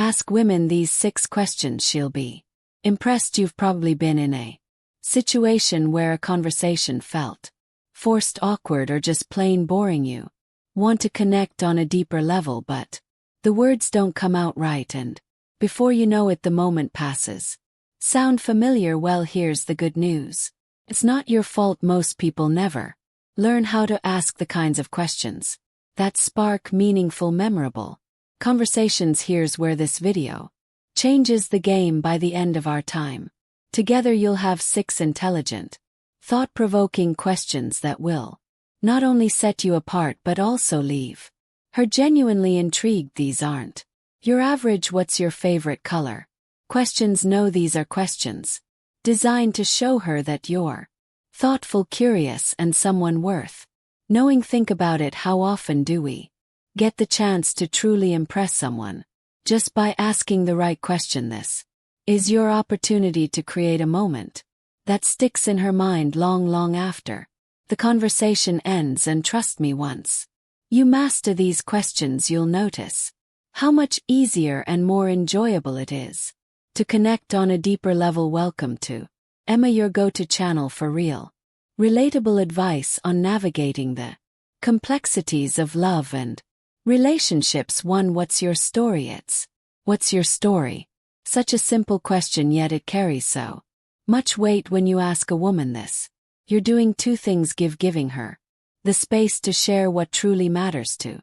Ask women these 6 questions, she'll be impressed. You've probably been in a situation where a conversation felt forced, awkward, or just plain boring. You want to connect on a deeper level, but the words don't come out right, and before you know it, the moment passes. Sound familiar? Well, here's the good news. It's not your fault. Most people never learn how to ask the kinds of questions that spark meaningful, memorable conversations. Here's where this video changes the game. By the end of our time together, you'll have 6 intelligent, thought-provoking questions that will not only set you apart but also leave her genuinely intrigued. These aren't your average "what's your favorite color" questions. No, these are questions designed to show her that you're thoughtful, curious, and someone worth knowing. Think about it. How often do we get the chance to truly impress someone just by asking the right question? This is your opportunity to create a moment that sticks in her mind long, long after the conversation ends. And trust me, once you master these questions, you'll notice how much easier and more enjoyable it is to connect on a deeper level. Welcome to Emma, your go-to channel for real, relatable advice on navigating the complexities of love and relationships. 1. What's your story? It's what's your story? Such a simple question, yet it carries so much weight. When you ask a woman this, you're doing 2 things: giving her the space to share what truly matters to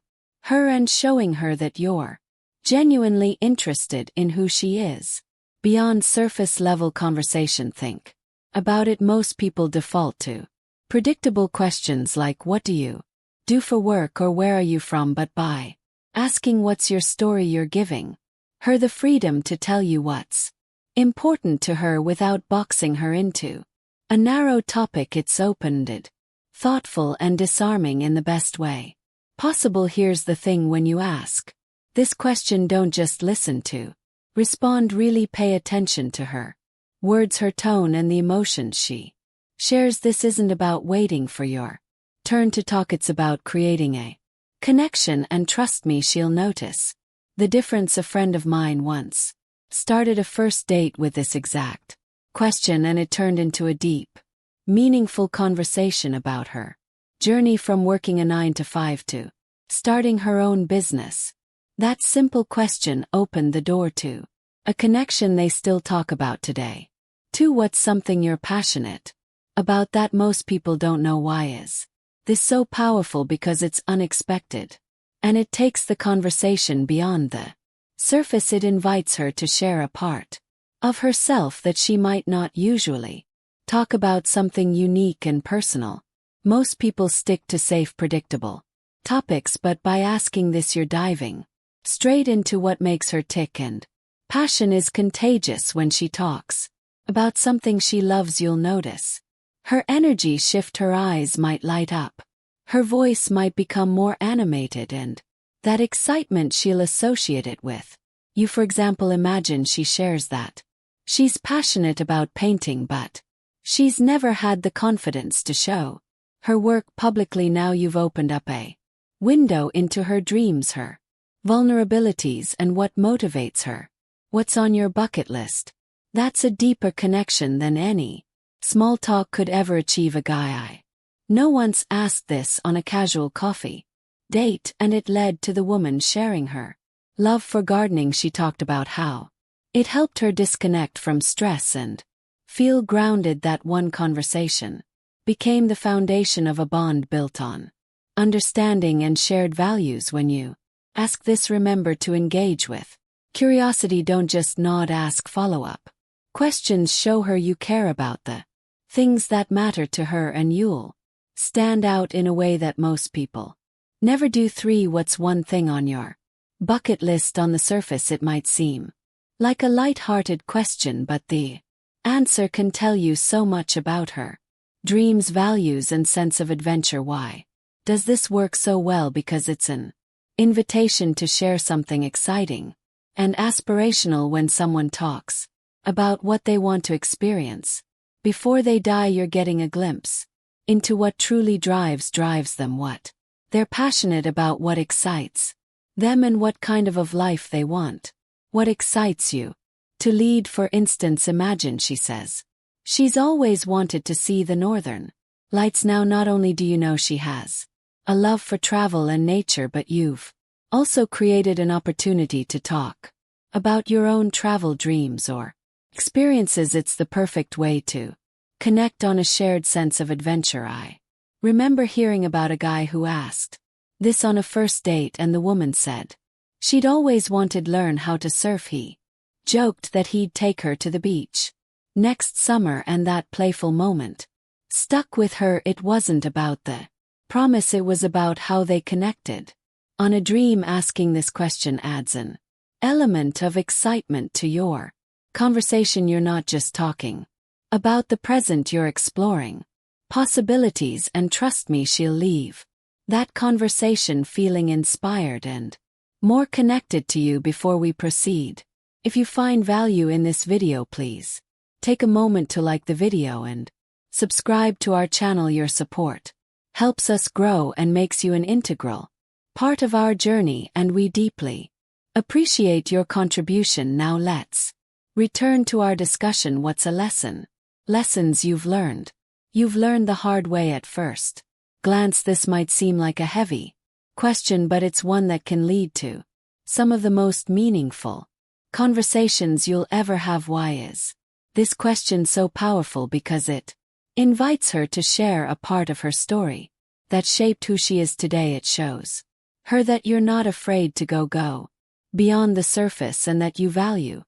her, and showing her that you're genuinely interested in who she is. Beyond surface-level conversation, think about it. Most people default to predictable questions like "what do you do for work" or "where are you from?" But by asking "what's your story," you're giving her the freedom to tell you what's important to her without boxing her into a narrow topic. It's open-ended, thoughtful, and disarming in the best way possible. Here's the thing: when you ask this question, don't just listen to respond. Really pay attention to her words, her tone, and the emotions she shares. This isn't about waiting for your turn to talk. It's about creating a connection, and trust me, she'll notice the difference. A friend of mine once started a first date with this exact question, and it turned into a deep, meaningful conversation about her journey from working a 9-to-5 to starting her own business. That simple question opened the door to a connection they still talk about today. 2. What's something you're passionate about that most people don't know? Why is this so powerful? Because it's unexpected, and it takes the conversation beyond the surface. It invites her to share a part of herself that she might not usually talk about, something unique and personal. Most people stick to safe, predictable topics, but by asking this, you're diving straight into what makes her tick. And passion is contagious. When she talks about something she loves, you'll notice her energy shift. Her eyes might light up, her voice might become more animated, and that excitement, she'll associate it with you. For example, imagine she shares that she's passionate about painting, but she's never had the confidence to show her work publicly. Now you've opened up a window into her dreams, her vulnerabilities, and what motivates her. What's on your bucket list? That's a deeper connection than any small talk could ever achieve. A guy I know once asked this on a casual coffee date, and it led to the woman sharing her love for gardening. She talked about how it helped her disconnect from stress and feel grounded. That one conversation became the foundation of a bond built on understanding and shared values. When you ask this, remember to engage with curiosity. Don't just nod, ask follow-up questions. Show her you care about the things that matter to her, and you'll stand out in a way that most people never do. 3. What's one thing on your bucket list? On the surface, it might seem like a light-hearted question, but the answer can tell you so much about her dreams, values, and sense of adventure. Why does this work so well? Because it's an invitation to share something exciting and aspirational. When someone talks about what they want to experience before they die, you're getting a glimpse into what truly drives them, what they're passionate about, what excites them, and what kind of life they want. What excites you? To lead, for instance, imagine, she says. She's always wanted to see the northern lights. Now, not only do you know she has a love for travel and nature, but you've also created an opportunity to talk about your own travel dreams or experiences. It's the perfect way to connect on a shared sense of adventure. I remember hearing about a guy who asked this on a first date, and the woman said she'd always wanted to learn how to surf. He joked that he'd take her to the beach next summer, and that playful moment stuck with her. It wasn't about the promise, it was about how they connected on a dream. Asking this question adds an element of excitement to your conversation. You're not just talking about the present, you're exploring possibilities, and trust me, she'll leave that conversation feeling inspired and more connected to you. Before we proceed, if you find value in this video, please take a moment to like the video and subscribe to our channel. Your support helps us grow and makes you an integral part of our journey, and we deeply appreciate your contribution. Now let's return to our discussion. What's a lesson? Lessons you've learned. You've learned the hard way. At first glance, this might seem like a heavy question, but it's one that can lead to some of the most meaningful conversations you'll ever have. Why is this question so powerful? Because it invites her to share a part of her story that shaped who she is today. It shows her that you're not afraid to go beyond the surface, and that you value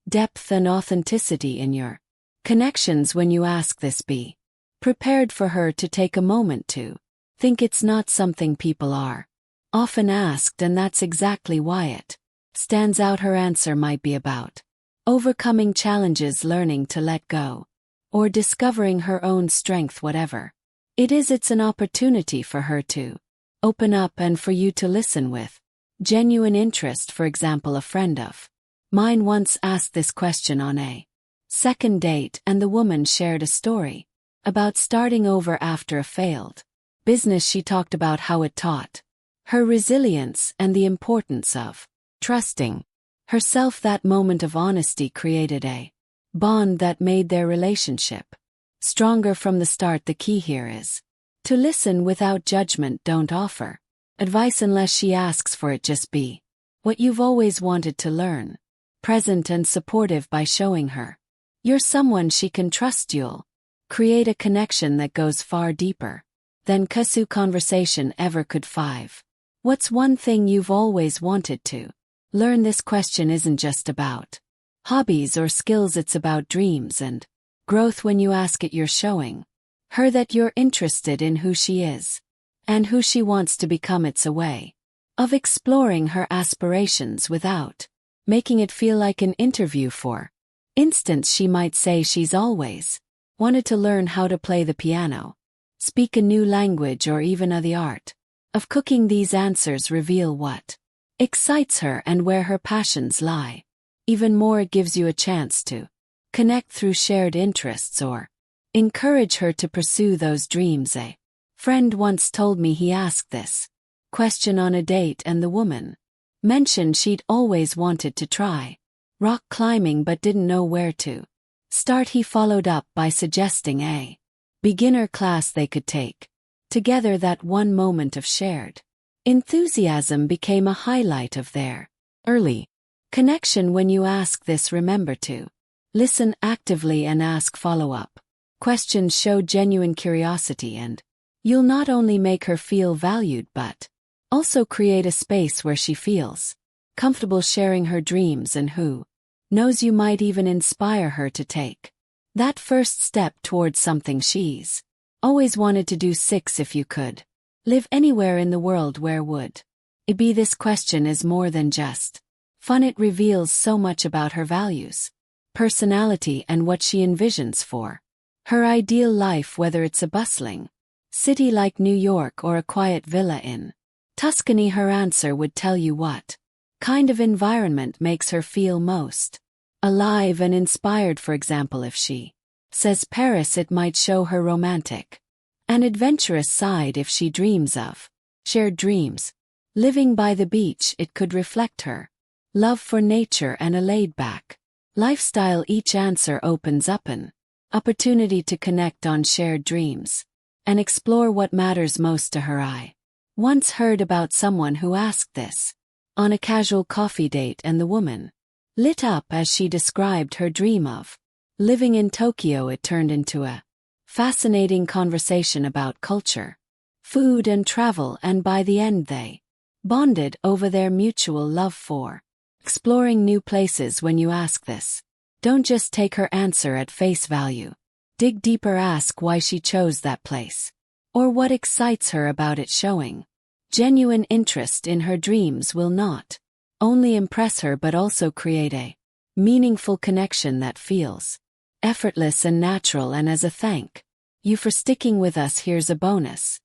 depth and authenticity in your connections. When you ask this, be prepared for her to take a moment to think. It's not something people are often asked, and that's exactly why it stands out. Her answer might be about overcoming challenges, learning to let go, or discovering her own strength. Whatever it is, it's an opportunity for her to open up and for you to listen with genuine interest. For example, a friend of mine once asked this question on a second date, and the woman shared a story about starting over after a failed business. She talked about how it taught her resilience and the importance of trusting herself. That moment of honesty created a bond that made their relationship stronger from the start. The key here is to listen without judgment. Don't offer advice unless she asks for it. Just be what you've always wanted to learn, present and supportive. By showing her you're someone she can trust, you'll create a connection that goes far deeper than Kasu conversation ever could. 5. What's one thing you've always wanted to learn? This question isn't just about hobbies or skills, it's about dreams and growth. When you ask it, you're showing her that you're interested in who she is and who she wants to become. It's a way of exploring her aspirations without making it feel like an interview. For instance, she might say she's always wanted to learn how to play the piano, speak a new language, or even the art of cooking. These answers reveal what excites her and where her passions lie. Even more, it gives you a chance to connect through shared interests or encourage her to pursue those dreams. A friend once told me he asked this question on a date, and the woman mentioned she'd always wanted to try rock climbing but didn't know where to start. He followed up by suggesting a beginner class they could take together. That one moment of shared enthusiasm became a highlight of their early connection. When you ask this, remember to listen actively and ask follow-up questions. Show genuine curiosity, and you'll not only make her feel valued but also create a space where she feels comfortable sharing her dreams, and who knows, you might even inspire her to take that first step towards something she's always wanted to do. 6. If you could live anywhere in the world, where would it be? This question is more than just fun. It reveals so much about her values, personality, and what she envisions for her ideal life. Whether it's a bustling city like New York or a quiet villa in Tuscany, her answer would tell you what kind of environment makes her feel most alive and inspired. For example, if she says Paris, it might show her romantic and adventurous side. If she dreams of shared dreams, living by the beach, it could reflect her love for nature and a laid-back lifestyle. Each answer opens up an opportunity to connect on shared dreams and explore what matters most to her. I once heard about someone who asked this on a casual coffee date, and the woman lit up as she described her dream of living in Tokyo. It turned into a fascinating conversation about culture, food, and travel, and by the end they bonded over their mutual love for exploring new places. When you ask this, don't just take her answer at face value. Dig deeper. Ask why she chose that place, or what excites her about it. Showing genuine interest in her dreams will not only impress her but also create a meaningful connection that feels effortless and natural. And as a thank you for sticking with us, here's a bonus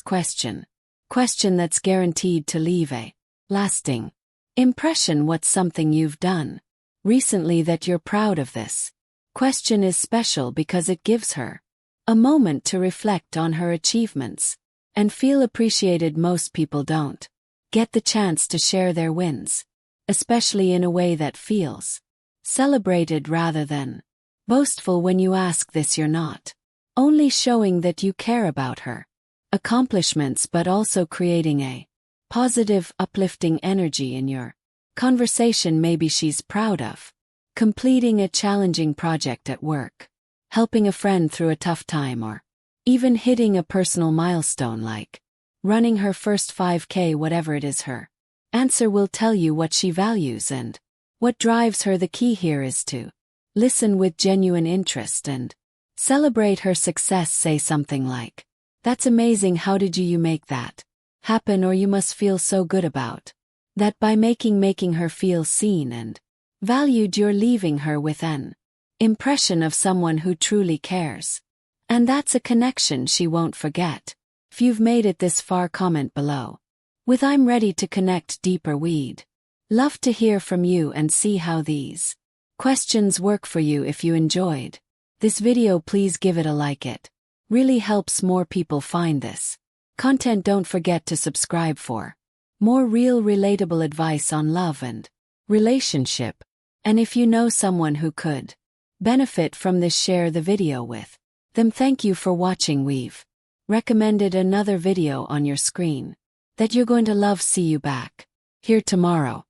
question that's guaranteed to leave a lasting impression. What's something you've done recently that you're proud of? This question is special because it gives her a moment to reflect on her achievements and feel appreciated. Most people don't get the chance to share their wins, especially in a way that feels celebrated rather than boastful. When you ask this, you're not only showing that you care about her accomplishments but also creating a positive, uplifting energy in your conversation. Maybe she's proud of completing a challenging project at work, helping a friend through a tough time, or even hitting a personal milestone like running her first 5K. Whatever it is, her answer will tell you what she values and what drives her. The key here is to listen with genuine interest and celebrate her success. Say something like, "That's amazing, how did you make that happen?" Or, "You must feel so good about that." By making her feel seen and valued, you're leaving her with an impression of someone who truly cares. And that's a connection she won't forget. If you've made it this far, comment below with "I'm ready to connect deeper." We'd love to hear from you and see how these questions work for you. If you enjoyed this video, please give it a like. It really helps more people find this content. Don't forget to subscribe for more real, relatable advice on love and relationship. And if you know someone who could benefit from this, share the video with them. Thank you for watching. We've recommended another video on your screen that you're going to love. See you back here tomorrow.